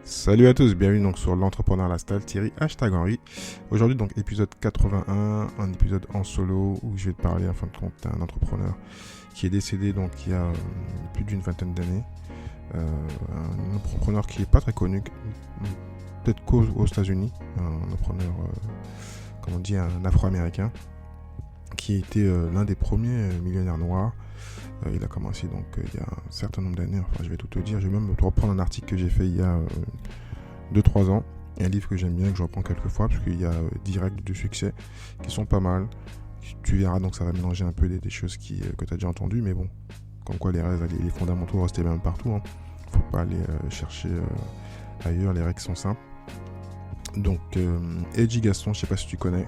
Salut à tous, bienvenue donc sur l'entrepreneur à la stalle, Thierry #Henry. Aujourd'hui donc épisode 81, un épisode en solo où je vais te parler en fin de compte d'un entrepreneur qui est décédé donc il y a plus d'une vingtaine d'années. Un entrepreneur qui n'est pas très connu, peut-être qu'aux États-Unis, un entrepreneur, comme on dit, un afro-américain qui était l'un des premiers millionnaires noirs. Il a commencé donc il y a un certain nombre d'années, enfin je vais tout te dire, je vais même te reprendre un article que j'ai fait il y a 2-3 ans, et un livre que j'aime bien, que je reprends quelques fois, parce qu'il y a 10 règles de succès qui sont pas mal. Tu verras, donc ça va mélanger un peu des choses que tu as déjà entendues, mais bon, comme quoi les règles, les fondamentaux restent les mêmes partout, hein. Faut pas aller chercher ailleurs, les règles sont simples. Donc Edgy Gaston, je sais pas si tu connais,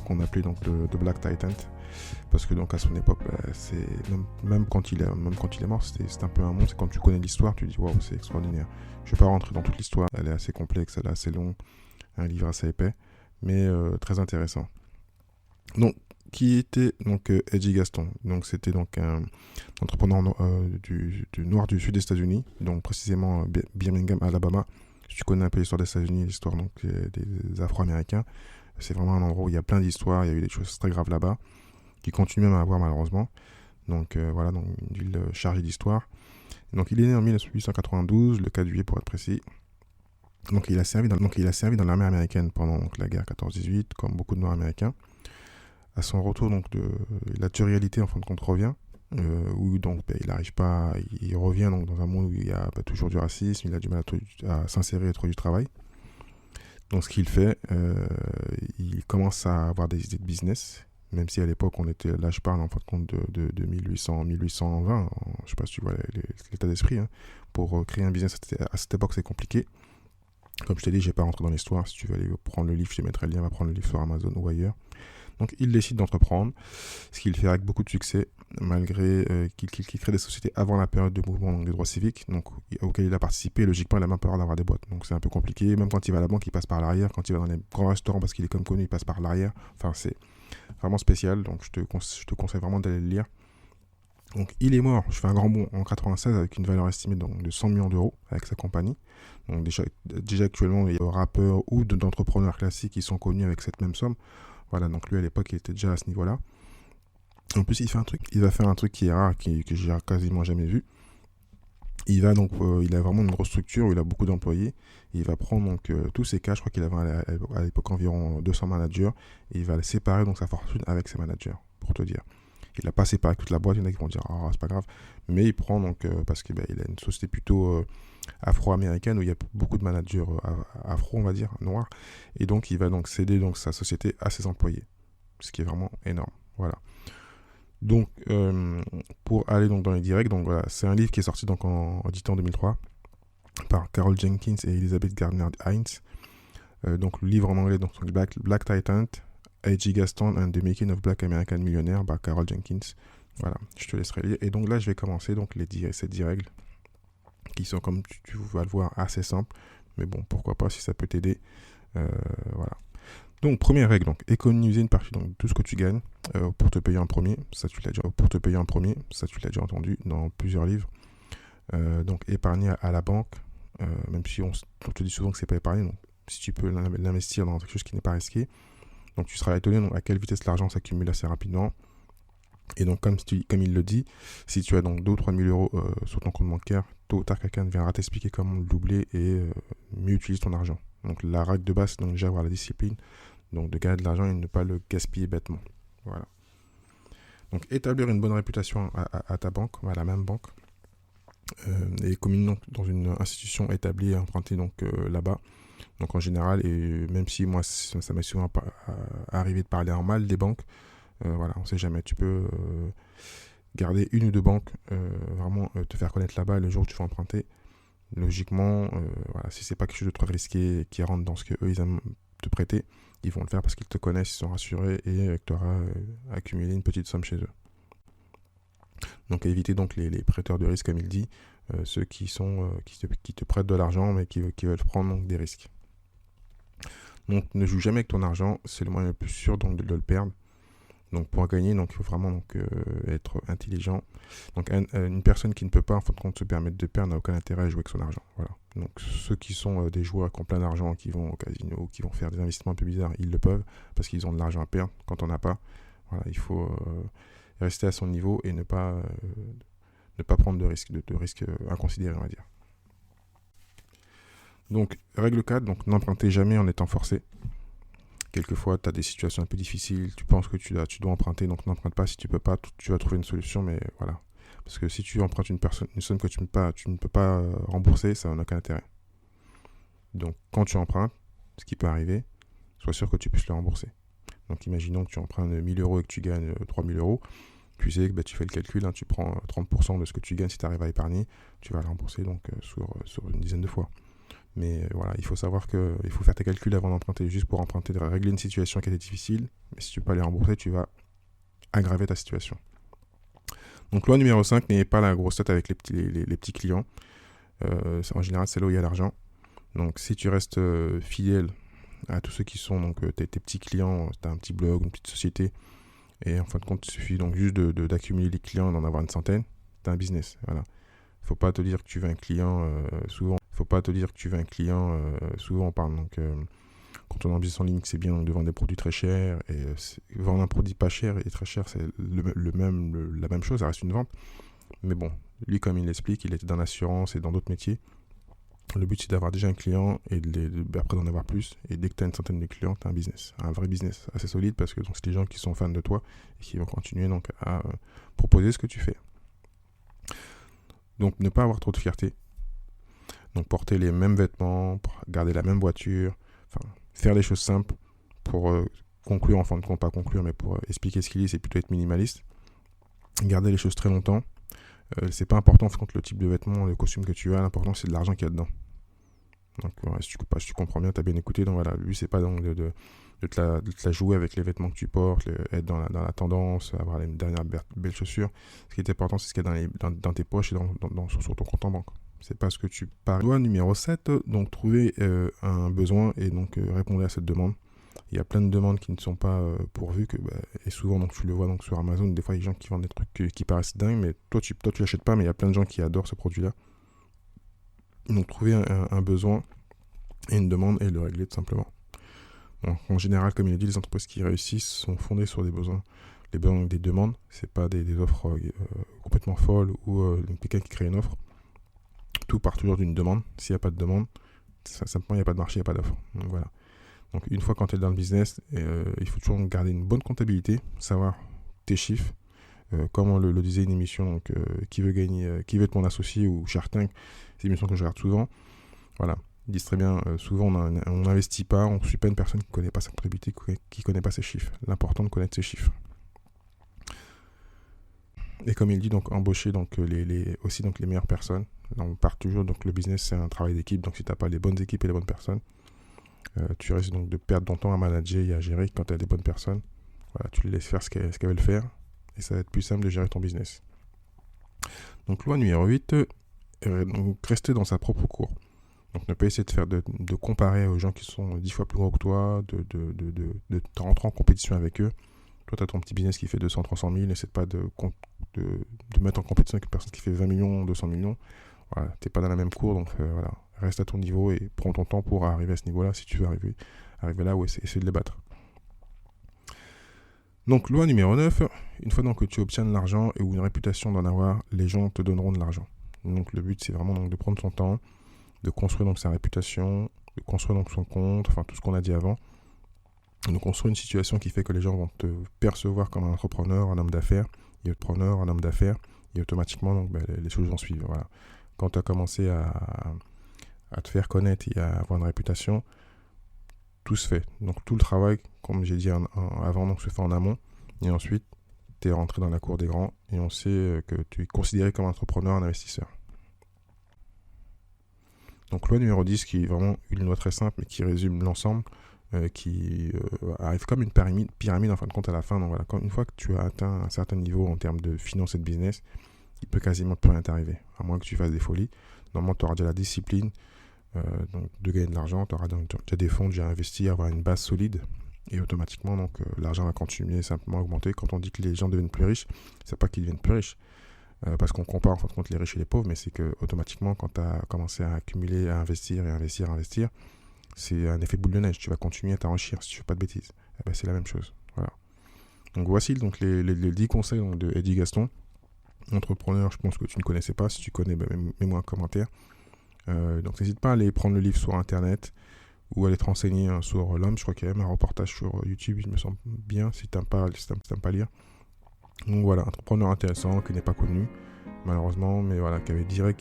qu'on appelait donc le Black Titan, parce que donc à son époque, c'est même quand il est mort, c'est un peu un monde. C'est quand tu connais l'histoire, tu dis waouh, c'est extraordinaire. Je vais pas rentrer dans toute l'histoire, elle est assez complexe, elle est assez longue, un livre assez épais, mais très intéressant. Donc qui était donc Edgy Gaston? Donc c'était donc un entrepreneur du nord du sud des États-Unis, donc précisément Birmingham, Alabama. Si tu connais un peu l'histoire des États-Unis, l'histoire donc des Afro-Américains, c'est vraiment un endroit où il y a plein d'histoires, il y a eu des choses très graves là-bas, qui continue même à avoir malheureusement. Donc voilà, donc une ville chargée d'histoire. Donc il est né en 1892, le 4 juillet pour être précis. Donc il a servi dans l'armée américaine pendant donc, la guerre 14-18, comme beaucoup de Noirs américains. À son retour, donc la réalité en fin de compte revient, où donc il n'arrive pas, il revient donc dans un monde où il y a toujours du racisme, il a du mal à s'insérer et trouver du travail. Donc ce qu'il fait, il commence à avoir des idées de business, même si à l'époque on était, là je parle en fin de compte de 1800, 1820, je sais pas si tu vois l'état d'esprit, hein. Pour créer un business à cette époque c'est compliqué. Comme je t'ai dit, je vais pas rentrer dans l'histoire, si tu veux aller prendre le livre, je te mettrai le lien, va prendre le livre sur Amazon ou ailleurs. Donc il décide d'entreprendre, ce qu'il fait avec beaucoup de succès, malgré qu'il crée des sociétés avant la période de mouvement des droits civiques, donc, auquel il a participé. Logiquement, il a même peur d'avoir des boîtes, donc c'est un peu compliqué. Même quand il va à la banque, il passe par l'arrière. Quand il va dans les grands restaurants, parce qu'il est comme connu, il passe par l'arrière. Enfin, c'est vraiment spécial, donc je te conseille vraiment d'aller le lire. Donc il est mort, je fais un grand bond, en 96 avec une valeur estimée donc, de 100 millions d'euros avec sa compagnie. Donc déjà actuellement, il y a des rappeurs ou d'entrepreneurs classiques qui sont connus avec cette même somme. Voilà, donc lui à l'époque il était déjà à ce niveau-là. En plus il va faire un truc qui est rare, que j'ai quasiment jamais vu. Il a vraiment une grosse structure où il a beaucoup d'employés. Et il va prendre donc tous ses cas, je crois qu'il avait à l'époque environ 200 managers, et il va séparer donc sa fortune avec ses managers, pour te dire. Il n'a pas séparé toute la boîte, il y en a qui vont dire oh, c'est pas grave, mais il prend donc parce qu'il a une société plutôt afro-américaine où il y a beaucoup de managers afro, on va dire, noirs, et donc il va donc céder donc sa société à ses employés, ce qui est vraiment énorme. Voilà. Donc pour aller donc dans les directs, donc voilà, c'est un livre qui est sorti donc édité en 2003 par Carol Jenkins et Elizabeth Gardner-Hines. Donc le livre en anglais, donc Black Titan, Edgy Gaston and the Making of Black American Millionaire par Carol Jenkins. Voilà, je te laisserai lire. Et donc là, je vais commencer donc ces 10 règles qui sont, comme tu vas le voir, assez simples. Mais bon, pourquoi pas si ça peut t'aider. Voilà. Donc première règle, donc économiser une partie donc, de tout ce que tu gagnes pour te payer en premier. Ça, tu l'as déjà entendu dans plusieurs livres. Donc épargner à la banque, même si on te dit souvent que c'est pas épargné. Donc si tu peux l'investir dans quelque chose qui n'est pas risqué. Donc tu seras étonné donc, à quelle vitesse l'argent s'accumule assez rapidement. Et donc comme il le dit, si tu as donc 2 ou 3 000 euros sur ton compte bancaire, tôt ou tard quelqu'un viendra t'expliquer comment le doubler et mieux utiliser ton argent. Donc la règle de base, c'est donc déjà avoir la discipline, donc de gagner de l'argent et ne pas le gaspiller bêtement. Voilà. Donc établir une bonne réputation à ta banque, à la même banque, et communiquer dans une institution établie et empruntée donc là-bas. Donc en général, et même si moi ça m'est souvent arrivé de parler en mal des banques, voilà, on sait jamais, tu peux garder une ou deux banques, vraiment te faire connaître là-bas, et le jour où tu vas emprunter, logiquement, voilà, si c'est pas quelque chose de trop risqué qui rentre dans ce que eux ils aiment te prêter, ils vont le faire parce qu'ils te connaissent, ils sont rassurés et que tu auras accumulé une petite somme chez eux. Donc éviter donc les prêteurs de risque, comme il dit, ceux qui te prêtent de l'argent mais qui veulent prendre donc des risques. Donc ne joue jamais avec ton argent, c'est le moyen le plus sûr donc de le perdre. Donc pour gagner, donc, il faut vraiment être intelligent. Donc une personne qui ne peut pas en fin de compte se permettre de perdre n'a aucun intérêt à jouer avec son argent. Voilà. Donc ceux qui sont des joueurs qui ont plein d'argent, qui vont au casino, qui vont faire des investissements un peu bizarres, ils le peuvent parce qu'ils ont de l'argent à perdre. Quand on n'a pas, voilà, il faut rester à son niveau et ne pas prendre de risques, de risques inconsidérés, on va dire. Donc règle 4, donc n'empruntez jamais en étant forcé. Quelquefois, tu as des situations un peu difficiles, tu penses que tu dois emprunter, donc n'emprunte pas. Si tu peux pas, tu vas trouver une solution, mais voilà. Parce que si tu empruntes une somme que tu ne peux pas rembourser, ça n'a aucun intérêt. Donc, quand tu empruntes, ce qui peut arriver, sois sûr que tu puisses le rembourser. Donc, imaginons que tu empruntes 1000 euros et que tu gagnes 3000 euros. Tu sais que tu fais le calcul, tu prends 30% de ce que tu gagnes si tu arrives à épargner, tu vas le rembourser donc, sur une dizaine de fois. Mais voilà, il faut savoir qu'il faut faire tes calculs avant d'emprunter, juste pour emprunter, de régler une situation qui était difficile. Mais si tu ne peux pas les rembourser, tu vas aggraver ta situation. Donc loi numéro 5, n'ayez pas la grosse tête avec les petits clients. En général, c'est là où il y a l'argent. Donc si tu restes fidèle à tous ceux qui sont donc, tes petits clients, tu as un petit blog, une petite société, et en fin de compte, il suffit donc juste d'accumuler les clients, d'en avoir une centaine, tu as un business. Voilà. Faut pas te dire que tu veux un client souvent. Souvent on parle donc quand on est en business en ligne, c'est bien de vendre des produits très chers et vendre un produit pas cher et très cher, c'est la même chose, ça reste une vente. Mais bon, lui comme il l'explique, il était dans l'assurance et dans d'autres métiers. Le but c'est d'avoir déjà un client et après d'en avoir plus. Et dès que tu as une centaine de clients, tu as un business, un vrai business assez solide parce que donc, c'est des gens qui sont fans de toi et qui vont continuer donc à proposer ce que tu fais. Donc ne pas avoir trop de fierté. Donc porter les mêmes vêtements, garder la même voiture, faire les choses simples pour conclure, en fin de compte, pas conclure, mais pour expliquer ce qu'il dit, c'est plutôt être minimaliste. Garder les choses très longtemps. C'est pas important, en fin de compte, le type de vêtements, le costume que tu as, l'important c'est de l'argent qu'il y a dedans. Donc si tu comprends bien, tu as bien écouté, donc voilà, lui c'est pas donc de te la jouer avec les vêtements que tu portes, être dans la tendance, avoir les dernières belles chaussures. Ce qui est important, c'est ce qu'il y a dans tes poches et sur ton compte en banque. C'est pas ce que tu parles. Loi numéro 7, donc trouver un besoin et donc répondre à cette demande. Il y a plein de demandes qui ne sont pas pourvues, et souvent donc, tu le vois donc, sur Amazon, des fois il y a des gens qui vendent des trucs qui paraissent dingues, mais toi tu l'achètes pas, mais il y a plein de gens qui adorent ce produit-là. Donc trouver un besoin et une demande et le régler tout simplement. Donc, en général, comme il a dit, les entreprises qui réussissent sont fondées sur des besoins. Les besoins, des demandes, c'est pas des offres complètement folles ou quelqu'un qui crée une offre. Tout part toujours d'une demande. S'il n'y a pas de demande, simplement il n'y a pas de marché, il n'y a pas d'offre. Donc voilà. Donc une fois quand tu es dans le business, il faut toujours garder une bonne comptabilité, savoir tes chiffres. Comme on le disait une émission, donc, qui veut être mon associé ou Shark Tank, c'est une émission que je regarde souvent. Voilà. Ils disent très bien, souvent on n'investit pas, on ne suit pas une personne qui ne connaît pas sa comptabilité, qui ne connaît pas ses chiffres. L'important de connaître ses chiffres. Et comme il dit, donc embaucher donc, aussi donc, les meilleures personnes. Là, on part toujours, donc le business c'est un travail d'équipe, donc si tu n'as pas les bonnes équipes et les bonnes personnes, tu risques donc de perdre ton temps à manager et à gérer. Quand tu as des bonnes personnes, voilà, tu les laisses faire ce qu'elles veulent faire et ça va être plus simple de gérer ton business. Donc loi numéro 8, donc rester dans sa propre cour. Donc ne pas essayer de comparer aux gens qui sont 10 fois plus gros que toi, de te rentrer en compétition avec eux. Toi, tu as ton petit business qui fait 200, 300 000, n'essaie pas de mettre en compétition avec une personne qui fait 20 millions, 200 millions. Voilà, tu n'es pas dans la même cour, donc voilà, reste à ton niveau et prends ton temps pour arriver à ce niveau-là si tu veux arriver là ou essayer de les battre. Donc, loi numéro 9, une fois donc que tu obtiens de l'argent ou une réputation d'en avoir, les gens te donneront de l'argent. Donc, le but, c'est vraiment donc, de prendre son temps, de construire donc sa réputation, de construire donc son compte, enfin tout ce qu'on a dit avant. De construire une situation qui fait que les gens vont te percevoir comme un entrepreneur, un homme d'affaires, et automatiquement donc, les choses vont suivre. Voilà. Quand tu as commencé à te faire connaître et à avoir une réputation, tout se fait. Donc tout le travail, comme j'ai dit avant, donc, se fait en amont, et ensuite tu es rentré dans la cour des grands, et on sait que tu es considéré comme un entrepreneur, un investisseur. Donc loi numéro 10, qui est vraiment une loi très simple, mais qui résume l'ensemble, qui arrive comme une pyramide en fin de compte à la fin. Donc voilà, une fois que tu as atteint un certain niveau en termes de finance et de business, il peut quasiment plus rien t'arriver, à moins que tu fasses des folies. Normalement, tu auras déjà la discipline donc de gagner de l'argent, tu auras déjà des fonds déjà investis, avoir une base solide, Et automatiquement, donc, l'argent va continuer simplement à augmenter. Quand on dit que les gens deviennent plus riches, c'est pas qu'ils deviennent plus riches. Parce qu'on compare en fin de compte les riches et les pauvres, mais c'est que automatiquement, quand tu as commencé à accumuler, à investir, c'est un effet boule de neige. Tu vas continuer à t'enrichir si tu fais pas de bêtises. Eh ben, c'est la même chose. Voilà. Donc voici donc les 10 conseils donc, de Eddie Gaston. Entrepreneur, je pense que tu ne connaissais pas. Si tu connais, ben, mets-moi un commentaire. Donc n'hésite pas à aller prendre le livre sur internet ou aller te renseigner sur l'homme. Je crois qu'il y a même un reportage sur YouTube, il me semble bien, si tu n'aimes pas lire. Donc voilà, entrepreneur intéressant qui n'est pas connu malheureusement, mais voilà, qui a direct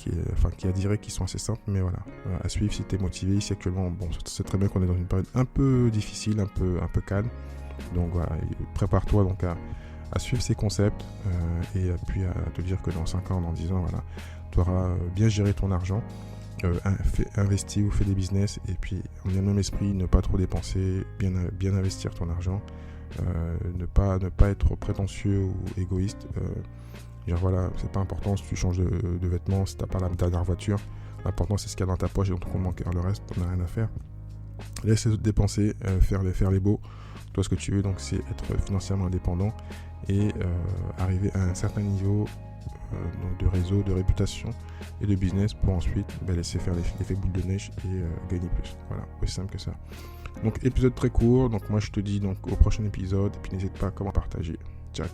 qui sont assez simples, mais voilà, à suivre si tu es motivé. Ici actuellement, bon, c'est très bien qu'on est dans une période un peu difficile, un peu calme, donc voilà, prépare-toi donc à suivre ces concepts et puis à te dire que dans 5 ans, dans 10 ans, voilà, tu auras bien géré ton argent, investi ou fait des business, et puis en le même esprit, ne pas trop dépenser, bien investir ton argent, ne pas être prétentieux ou égoïste. Voilà, c'est pas important si tu changes de vêtements, si t'as pas la dernière voiture. L'important c'est ce qu'il y a dans ta poche et dans ton compte bancaire. Le reste, t'en as rien à faire. Laisse les autres dépenser, faire les beaux. Toi, ce que tu veux, donc, c'est être financièrement indépendant et arriver à un certain niveau donc de réseau, de réputation et de business pour ensuite laisser faire l'effet boule de neige et gagner plus. Voilà, aussi simple que ça. Donc, épisode très court. Donc, moi, je te dis donc au prochain épisode. Et puis, n'hésite pas à comment partager. Ciao.